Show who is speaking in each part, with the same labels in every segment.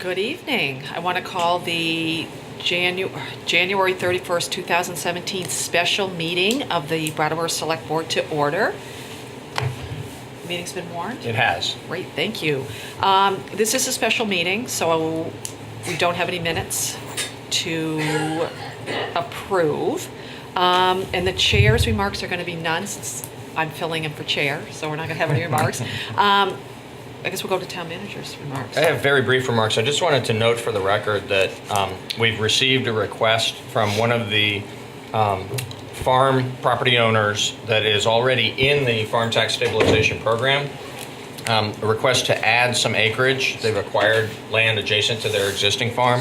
Speaker 1: Good evening. I want to call the January 31st, 2017 special meeting of the Brattleboro Selectboard to order. Meeting's been warned?
Speaker 2: It has.
Speaker 1: Great, thank you. This is a special meeting, so we don't have any minutes to approve. And the chair's remarks are going to be none since I'm filling in for chair, so we're not going to have any remarks. I guess we'll go to town manager's remarks.
Speaker 2: I have very brief remarks. I just wanted to note for the record that we've received a request from one of the farm property owners that is already in the farm tax stabilization program, a request to add some acreage. They've acquired land adjacent to their existing farm,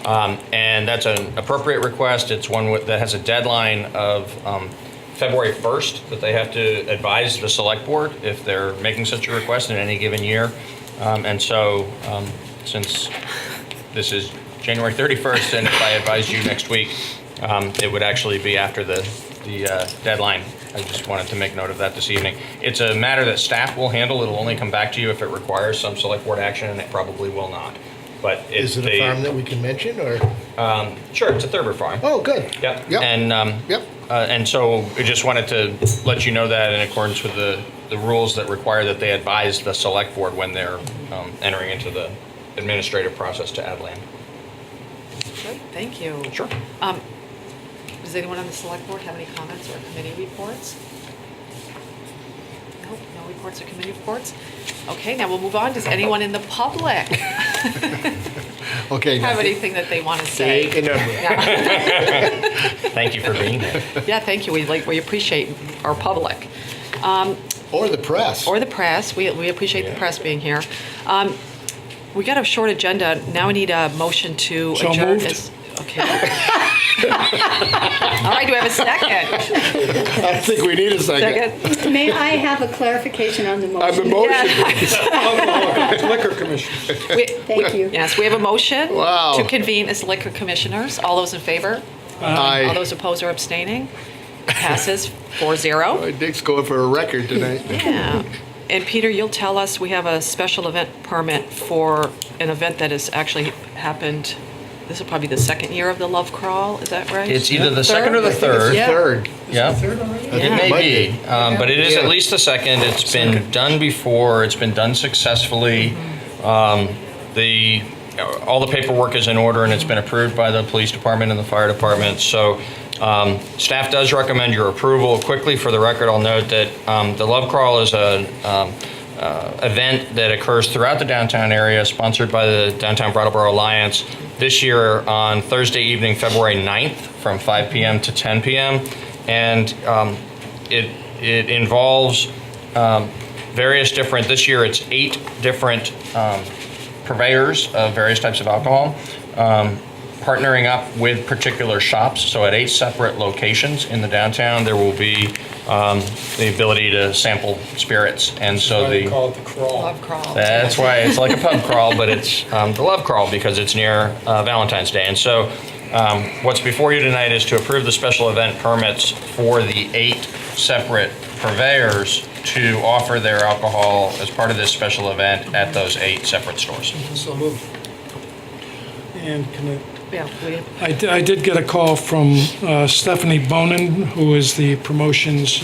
Speaker 2: and that's an appropriate request. It's one that has a deadline of February 1st that they have to advise the select board if they're making such a request in any given year. And so since this is January 31st, and if I advised you next week, it would actually be after the deadline. I just wanted to make note of that this evening. It's a matter that staff will handle. It'll only come back to you if it requires some select board action, and it probably will not. But
Speaker 3: Is it a farm that we can mention, or?
Speaker 2: Sure, it's a Thurber farm.
Speaker 3: Oh, good.
Speaker 2: Yep.
Speaker 3: Yep.
Speaker 2: And so I just wanted to let you know that in accordance with the rules that require that they advise the select board when they're entering into the administrative process to add land.
Speaker 1: Good, thank you.
Speaker 2: Sure.
Speaker 1: Does anyone on the select board have any comments or committee reports? Nope, no reports or committee reports. Okay, now we'll move on. Does anyone in the public
Speaker 3: Okay.
Speaker 1: have anything that they want to say?
Speaker 3: Take a number.
Speaker 1: Yeah.
Speaker 2: Thank you for being here.
Speaker 1: Yeah, thank you. We appreciate our public.
Speaker 3: Or the press.
Speaker 1: Or the press. We appreciate the press being here. We got a short agenda. Now we need a motion to
Speaker 4: So
Speaker 1: adjourn.
Speaker 4: moved.
Speaker 1: Okay. All right, do we have a second?
Speaker 3: I think we need a second.
Speaker 1: Second?
Speaker 5: May I have a clarification on the
Speaker 3: On
Speaker 5: motion?
Speaker 3: the motion.
Speaker 1: Yeah.
Speaker 4: Liquor Commission.
Speaker 5: Thank you.
Speaker 1: Yes, we have a motion
Speaker 3: Wow.
Speaker 1: to convene as liquor commissioners. All those in favor? All
Speaker 3: Aye.
Speaker 1: those opposed or abstaining? Passes 4-0.
Speaker 3: Dick's going for a record tonight.
Speaker 1: Yeah. And Peter, you'll tell us, we have a special event permit for an event that has actually happened. This will probably be the second year of the Love Crawl, is that right?
Speaker 2: It's either the second or the third.
Speaker 1: Yeah.
Speaker 3: Third.
Speaker 2: Yeah. It may be, but it is at least the second. It's been done before. It's been done successfully. All the paperwork is in order, and it's been approved by the police department and the fire department. So staff does recommend your approval. Quickly, for the record, I'll note that the Love Crawl is an event that occurs throughout the downtown area, sponsored by the Downtown Brattleboro Alliance. This year on Thursday evening, February 9th, from 5 p.m. to 10 p.m. And it involves various different, this year it's 8 different purveyors of various types of alcohol, partnering up with particular shops. So at 8 separate locations in the downtown, there will be the ability to sample spirits. And so
Speaker 4: They call it the crawl.
Speaker 1: Love Crawl.
Speaker 2: that's why it's like a pub crawl, but it's the Love Crawl because it's near Valentine's Day. And so what's before you tonight is to approve the special event permits for the 8 separate purveyors to offer their alcohol as part of this special event at those 8 separate stores.
Speaker 4: So moved. And can
Speaker 1: Yeah,
Speaker 4: I did get a call from Stephanie Bonin, who is the promotions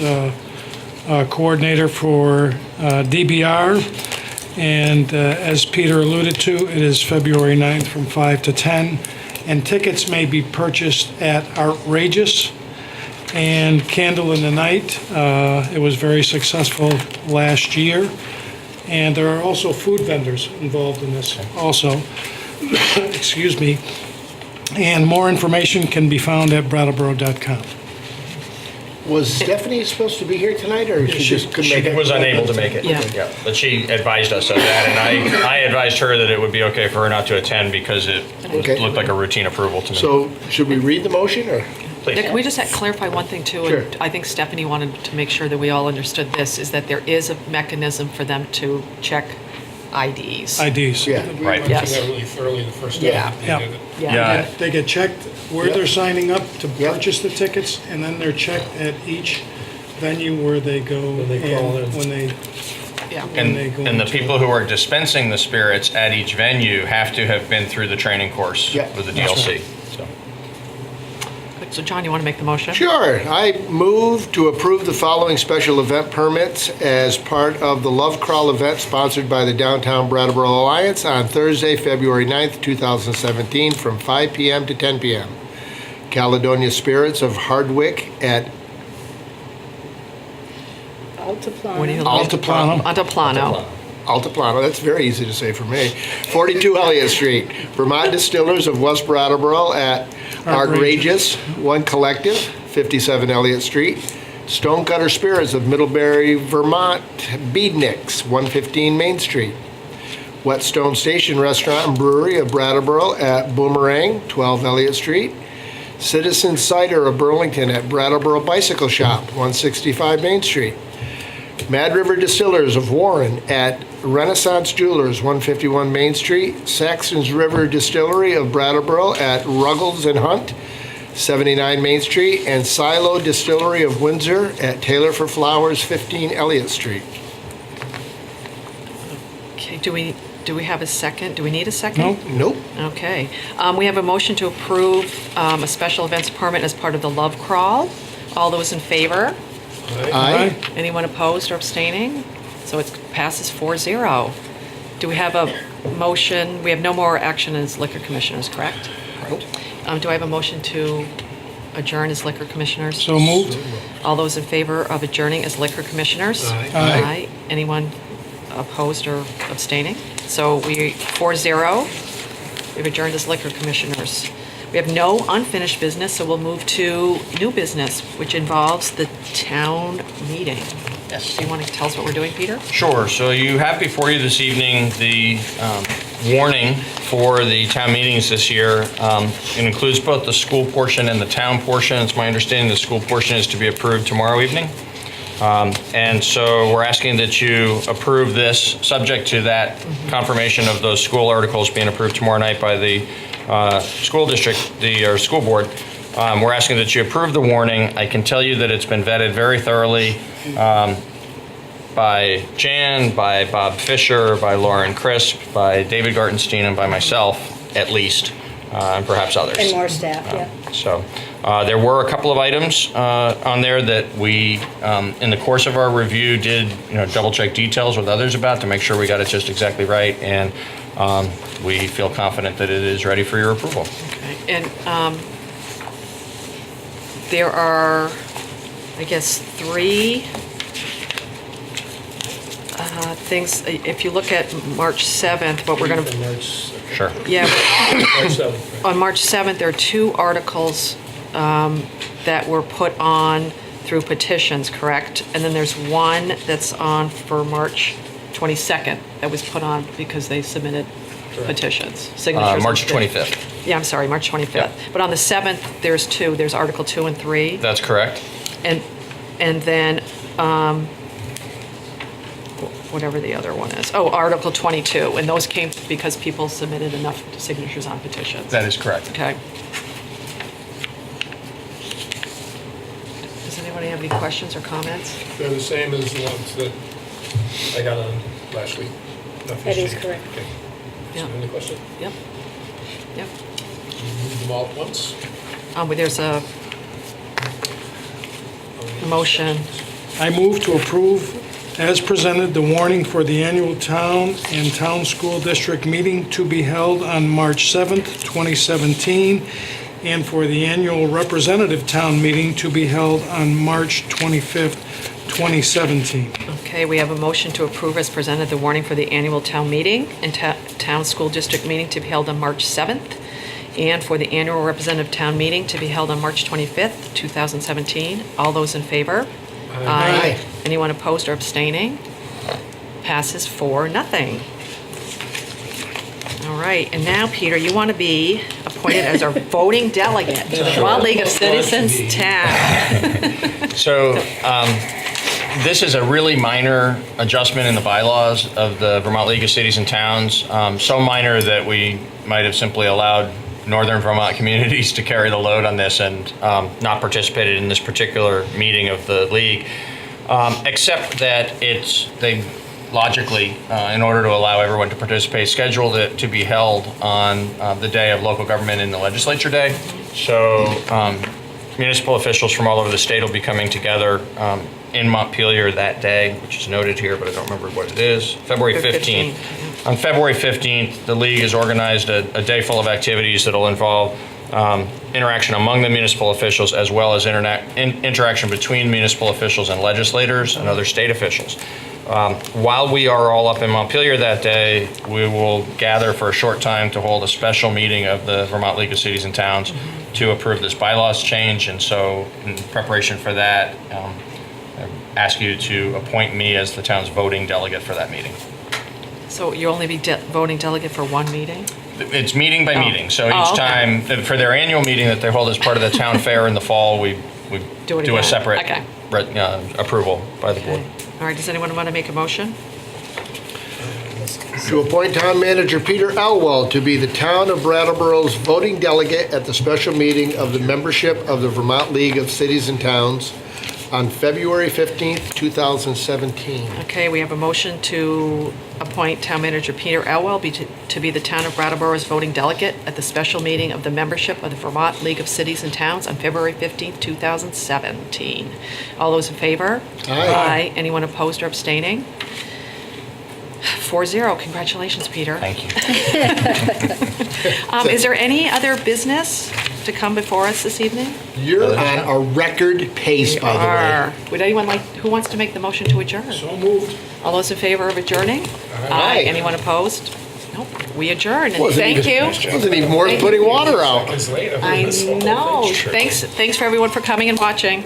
Speaker 4: coordinator for DBR. And as Peter alluded to, it is February 9th from 5 to 10. And tickets may be purchased at Outrageous and Candle in the Night. It was very successful last year. And there are also food vendors involved in this also. Excuse me. And more information can be found at brattleboro.com.
Speaker 3: Was Stephanie supposed to be here tonight, or she just couldn't make
Speaker 2: She
Speaker 3: it?
Speaker 2: was unable to make it.
Speaker 1: Yeah.
Speaker 2: But she advised us of that, and I advised her that it would be okay for her not to attend because it
Speaker 3: Okay.
Speaker 2: looked like a routine approval to me.
Speaker 3: So should we read the motion, or?
Speaker 2: Please.
Speaker 1: Nick, can we just clarify one thing too?
Speaker 3: Sure.
Speaker 1: And I think Stephanie wanted to make sure that we all understood this, is that there is a mechanism for them to check IDs.
Speaker 4: IDs.
Speaker 3: Yeah.
Speaker 4: We
Speaker 2: Right.
Speaker 4: went
Speaker 1: Yes.
Speaker 4: through that really thoroughly the first
Speaker 3: Yeah.
Speaker 4: time.
Speaker 1: Yeah.
Speaker 2: Yeah.
Speaker 4: They get checked where
Speaker 3: Yeah.
Speaker 4: they're signing up to
Speaker 3: Yeah.
Speaker 4: purchase the tickets, and then they're checked at each venue where they go
Speaker 6: When they call in.
Speaker 4: when they
Speaker 1: Yeah.
Speaker 4: when they go
Speaker 2: And the
Speaker 4: into-
Speaker 2: people who are dispensing the spirits at each venue have to have been through the training course
Speaker 3: Yeah,
Speaker 2: with the
Speaker 4: that's
Speaker 2: DLC. So,
Speaker 1: Good. So John, you want to make the motion?
Speaker 3: Sure. I move to approve the following special event permits as part of the Love Crawl event sponsored by the Downtown Brattleboro Alliance on Thursday, February 9th, 2017, from 5 p.m. to 10 p.m. Caledonia Spirits of Hardwick at
Speaker 1: What do you
Speaker 5: Altiplano.
Speaker 3: Altiplano.
Speaker 1: Altiplano.
Speaker 3: Altiplano, that's very easy to say for me. 42 Elliott Street. Vermont Distillers of West Brattleboro at Artrageous, One Collective, 57 Elliott Street. Stonecutter Spirits of Middlebury, Vermont, Beadnicks, 115 Main Street. Whetstone Station Restaurant and Brewery of Brattleboro at Boomerang, 12 Elliott Street. Citizen Cider of Burlington at Brattleboro Bicycle Shop, 165 Main Street. Mad River Distillers of Warren at Renaissance Jewelers, 151 Main Street. Saxon's River Distillery of Brattleboro at Ruggles and Hunt, 79 Main Street. And Silo Distillery of Windsor at Taylor for Flowers, 15 Elliott Street.
Speaker 1: Okay, do we have a second? Do we need a second?
Speaker 4: No?
Speaker 3: Nope.
Speaker 1: Okay. We have a motion to approve a special events permit as part of the Love Crawl. All those in favor?
Speaker 3: Aye.
Speaker 1: Anyone opposed or abstaining? So it passes 4-0. Do we have a motion? We have no more action as liquor commissioners, correct?
Speaker 3: Nope.
Speaker 1: Do I have a motion to adjourn as liquor commissioners?
Speaker 4: So moved.
Speaker 1: All those in favor of adjourning as liquor commissioners?
Speaker 4: Aye.
Speaker 1: Anyone opposed or abstaining? So 4-0. We've adjourned as liquor commissioners. We have no unfinished business, so we'll move to new business, which involves the town meeting.
Speaker 2: Yes.
Speaker 1: Do you want to tell us what we're doing, Peter?
Speaker 2: Sure. So you have before you this evening the warning for the town meetings this year. It includes both the school portion and the town portion. It's my understanding the school portion is to be approved tomorrow evening. And so we're asking that you approve this, subject to that confirmation of those school articles being approved tomorrow night by the school district, or school board. We're asking that you approve the warning. I can tell you that it's been vetted very thoroughly by Jan, by Bob Fisher, by Lauren Crisp, by David Gartenstein, and by myself, at least, and perhaps others.
Speaker 5: And more staff, yeah.
Speaker 2: So there were a couple of items on there that we, in the course of our review, did double check details with others about to make sure we got it just exactly right, and we feel confident that it is ready for your approval.
Speaker 1: Okay. And there are, I guess, 3 things. If you look at March 7th, what we're going to...
Speaker 2: Sure.
Speaker 1: Yeah. On March 7th, there are 2 articles that were put on through petitions, correct? And then there's one that's on for March 22nd that was put on because they submitted petitions, signatures.
Speaker 2: March 25th.
Speaker 1: Yeah, I'm sorry, March 25th.
Speaker 2: Yeah.
Speaker 1: But on the 7th, there's 2. There's Article 2 and 3.
Speaker 2: That's correct.
Speaker 1: And then whatever the other one is. Oh, Article 22. And those came because people submitted enough signatures on petitions.
Speaker 2: That is correct.
Speaker 1: Okay. Does anybody have any questions or comments?
Speaker 6: They're the same as the ones that I got on last week. Nothing's
Speaker 5: That is
Speaker 6: changed.
Speaker 5: correct.
Speaker 6: Okay.
Speaker 1: Yeah.
Speaker 6: So any question?
Speaker 1: Yep. Yep.
Speaker 6: Move them all at once?
Speaker 1: But there's a motion.
Speaker 4: I move to approve, as presented, the warning for the annual town and town school district meeting to be held on March 7th, 2017, and for the annual representative town meeting to be held on March 25th, 2017.
Speaker 1: Okay, we have a motion to approve as presented the warning for the annual town meeting and town school district meeting to be held on March 7th, and for the annual representative town meeting to be held on March 25th, 2017. All those in favor?
Speaker 3: Aye.
Speaker 1: Anyone opposed or abstaining? Passes 4-0. All right, and now, Peter, you want to be appointed as our voting delegate to the Vermont League of Citizens TAB.
Speaker 2: So this is a really minor adjustment in the bylaws of the Vermont League of Cities and Towns, so minor that we might have simply allowed Northern Vermont communities to carry the load on this and not participated in this particular meeting of the league, except that they logically, in order to allow everyone to participate, scheduled it to be held on the day of local government in the legislature day. So municipal officials from all over the state will be coming together in Montpelier that day, which is noted here, but I don't remember what it is, February 15th. On February 15th, the league has organized a day full of activities that'll involve interaction among the municipal officials as well as interaction between municipal officials and legislators and other state officials. While we are all up in Montpelier that day, we will gather for a short time to hold a special meeting of the Vermont League of Cities and Towns to approve this bylaws change. And so in preparation for that, I ask you to appoint me as the town's voting delegate for that meeting.
Speaker 1: So you'll only be voting delegate for one meeting?
Speaker 2: It's meeting by meeting. So each time, for their annual meeting that they hold as part of the town fair in the fall, we do
Speaker 1: again.
Speaker 2: a separate
Speaker 1: Okay.
Speaker 2: approval by the board.
Speaker 1: All right, does anyone want to make a motion?
Speaker 3: To appoint Town Manager Peter Elwell to be the Town of Brattleboro's voting delegate at the special meeting of the membership of the Vermont League of Cities and Towns on February 15th, 2017.
Speaker 1: Okay, we have a motion to appoint Town Manager Peter Elwell to be the Town of Brattleboro's voting delegate at the special meeting of the membership of the Vermont League of Cities and Towns on February 15th, 2017. All those in favor?
Speaker 3: Aye.
Speaker 1: Anyone opposed or abstaining? 4-0. Congratulations, Peter.
Speaker 2: Thank you.
Speaker 1: Is there any other business to come before us this evening?
Speaker 3: You're on a record pace, by the way.
Speaker 1: Would anyone who wants to make the motion to adjourn?
Speaker 6: So moved.
Speaker 1: All those in favor of adjourning?
Speaker 3: Aye.
Speaker 1: Anyone opposed? Nope. We adjourn. And
Speaker 3: Wasn't
Speaker 1: thank
Speaker 3: even-
Speaker 1: you.
Speaker 3: Wasn't even worth putting water out.
Speaker 6: Seconds later.
Speaker 1: I
Speaker 6: That's all.
Speaker 1: know.
Speaker 6: Sure.
Speaker 1: Thanks for everyone for coming and watching.